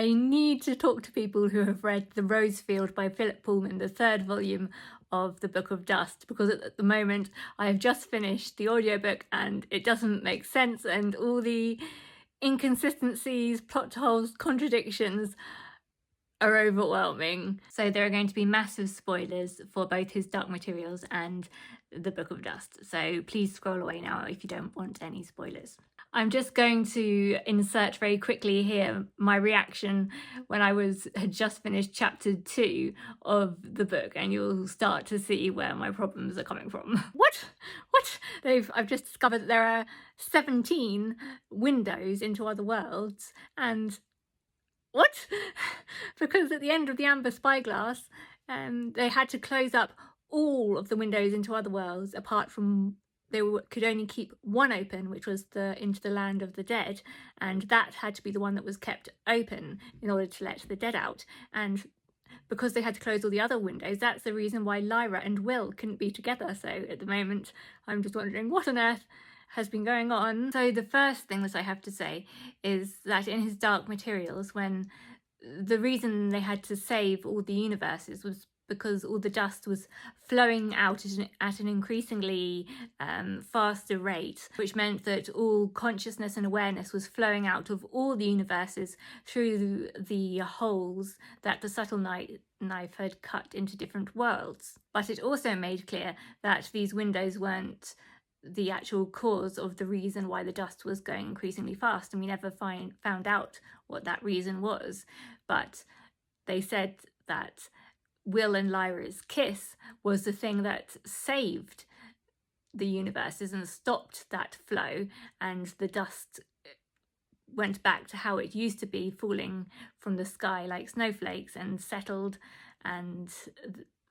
I need to talk to people who have read The Rose Field by Philip Pullman, the third volume of the Book of Dust, because at the moment I have just finished the audiobook and it doesn't make sense, and all the inconsistencies, plot holes, contradictions are overwhelming. So there are going to be massive spoilers for both his Dark Materials and the Book of Dust. So please scroll away now if you don't want any spoilers. I'm just going to insert very quickly here my reaction when I had just finished chapter 2 of the book, and you'll start to see where my problems are coming from. What? I've just discovered that there are 17 windows into other worlds, and what? Because at the end of the Amber Spyglass, they had to close up all of the windows into other worlds, apart from could only keep one open, which was into the land of the dead, and that had to be the one that was kept open in order to let the dead out. And because they had to close all the other windows, that's the reason why Lyra and Will couldn't be together. So at the moment, I'm just wondering what on earth has been going on. So the first thing that I have to say is that in his Dark Materials, when the reason they had to save all the universes was because all the dust was flowing out at an increasingly faster rate, which meant that all consciousness and awareness was flowing out of all the universes through the holes that the subtle knife had cut into different worlds. But it also made clear that these windows weren't the actual cause of the reason why the dust was going increasingly fast, and we never found out what that reason was. But they said that Will and Lyra's kiss was the thing that saved the universes and stopped that flow, and the dust went back to how it used to be, falling from the sky like snowflakes, and settled, and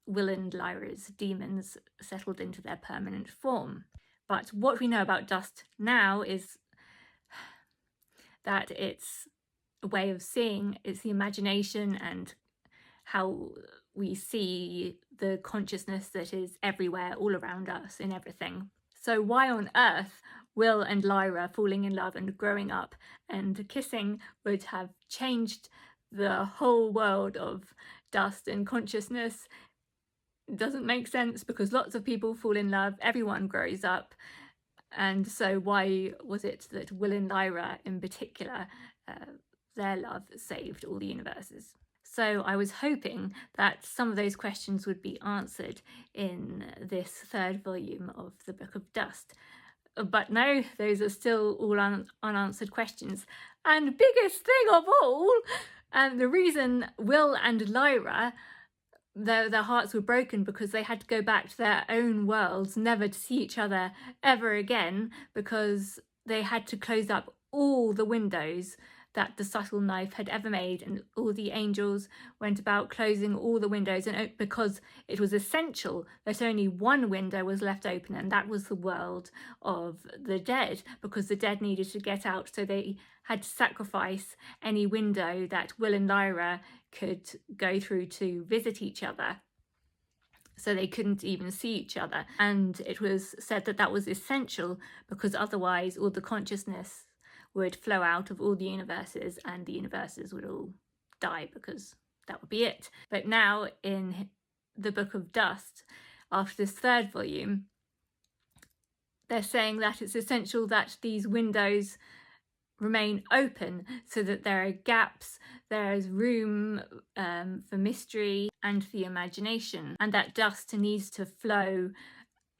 Will and Lyra's demons settled into their permanent form. But what we know about dust now is that it's a way of seeing, it's the imagination and how we see the consciousness that is everywhere, all around us, in everything. So why on earth Will and Lyra falling in love and growing up and kissing would have changed the whole world of dust and consciousness? Doesn't make sense, because lots of people fall in love, everyone grows up, and so why was it that Will and Lyra in particular, their love saved all the universes? So I was hoping that some of those questions would be answered in this third volume of the Book of Dust. But no, those are still all unanswered questions. And biggest thing of all, the reason Will and Lyra, their hearts were broken because they had to go back to their own worlds, never to see each other ever again, because they had to close up all the windows that the subtle knife had ever made, and all the angels went about closing all the windows, and because it was essential that only one window was left open, and that was the world of the dead, because the dead needed to get out, so they had to sacrifice any window that Will and Lyra could go through to visit each other. So they couldn't even see each other, and it was said that that was essential because otherwise all the consciousness would flow out of all the universes, and the universes would all die, because that would be it. But now in the Book of Dust, after this third volume, they're saying that it's essential that these windows remain open, so that there are gaps, there's room for mystery and the imagination, and that dust needs to flow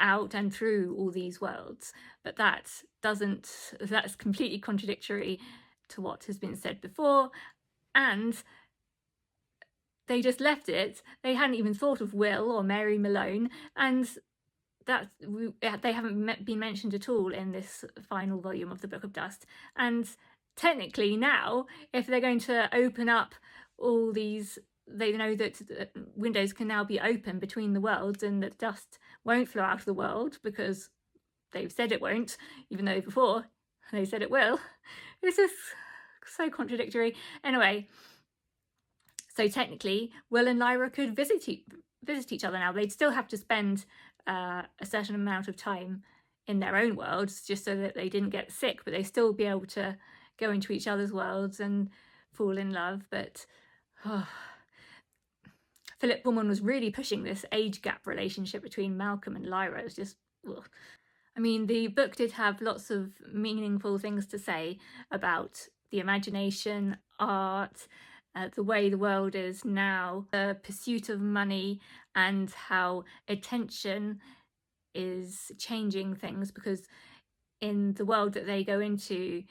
out and through all these worlds. But that's completely contradictory to what has been said before, and they just left it. They hadn't even thought of Will or Mary Malone, and they haven't been mentioned at all in this final volume of the Book of Dust. And technically now, if they're going to open up all these, they know that windows can now be open between the worlds, and that dust won't flow out of the world, because they've said it won't, even though before they said it will. This is so contradictory. Anyway, so technically Will and Lyra could visit each other now. They'd still have to spend a certain amount of time in their own worlds, just so that they didn't get sick, but they'd still be able to go into each other's worlds and fall in love. But Philip Pullman was really pushing this age gap relationship between Malcolm and Lyra. It was just, ugh. I mean, the book did have lots of meaningful things to say about the imagination, art, the way the world is now, the pursuit of money, and how attention is changing things, because in the world that they go into,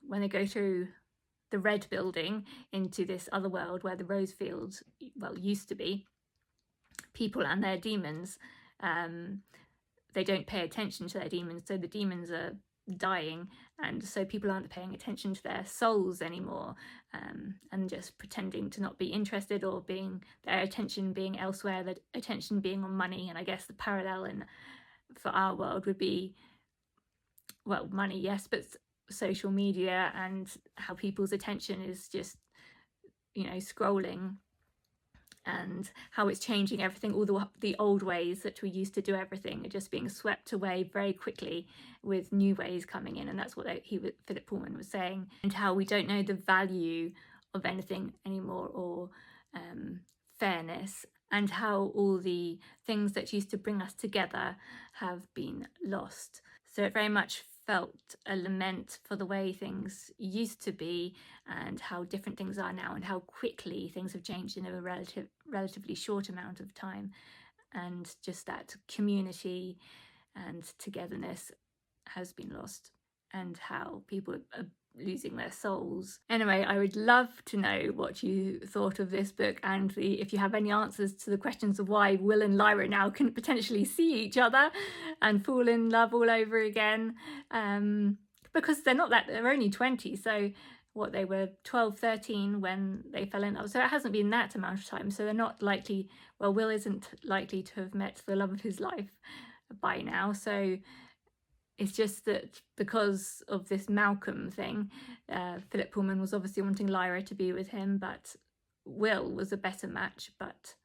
when they go through the red building into this other world where the rose fields, well, used to be, people and their demons, they don't pay attention to their demons, so the demons are dying, and so people aren't paying attention to their souls anymore, and just pretending to not be interested, or being their attention being elsewhere, their attention being on money. And I guess the parallel for our world would be, well, money, yes, but social media, and how people's attention is just, scrolling, and how it's changing everything. All the old ways that we used to do everything are just being swept away very quickly, with new ways coming in. And that's what Philip Pullman was saying. And how we don't know the value of anything anymore, or fairness, and how all the things that used to bring us together have been lost. So it very much felt a lament for the way things used to be, and how different things are now, and how quickly things have changed in a relatively short amount of time, and just that community and togetherness has been lost, and how people are losing their souls. Anyway, I would love to know what you thought of this book, and if you have any answers to the questions of why Will and Lyra now can potentially see each other and fall in love all over again, because they're only 20, so they were 12, 13 when they fell in love, so it hasn't been that amount of time. So they're not likely, Will isn't likely to have met the love of his life by now, so it's just that because of this Malcolm thing, Philip Pullman was obviously wanting Lyra to be with him, but Will was a better match. But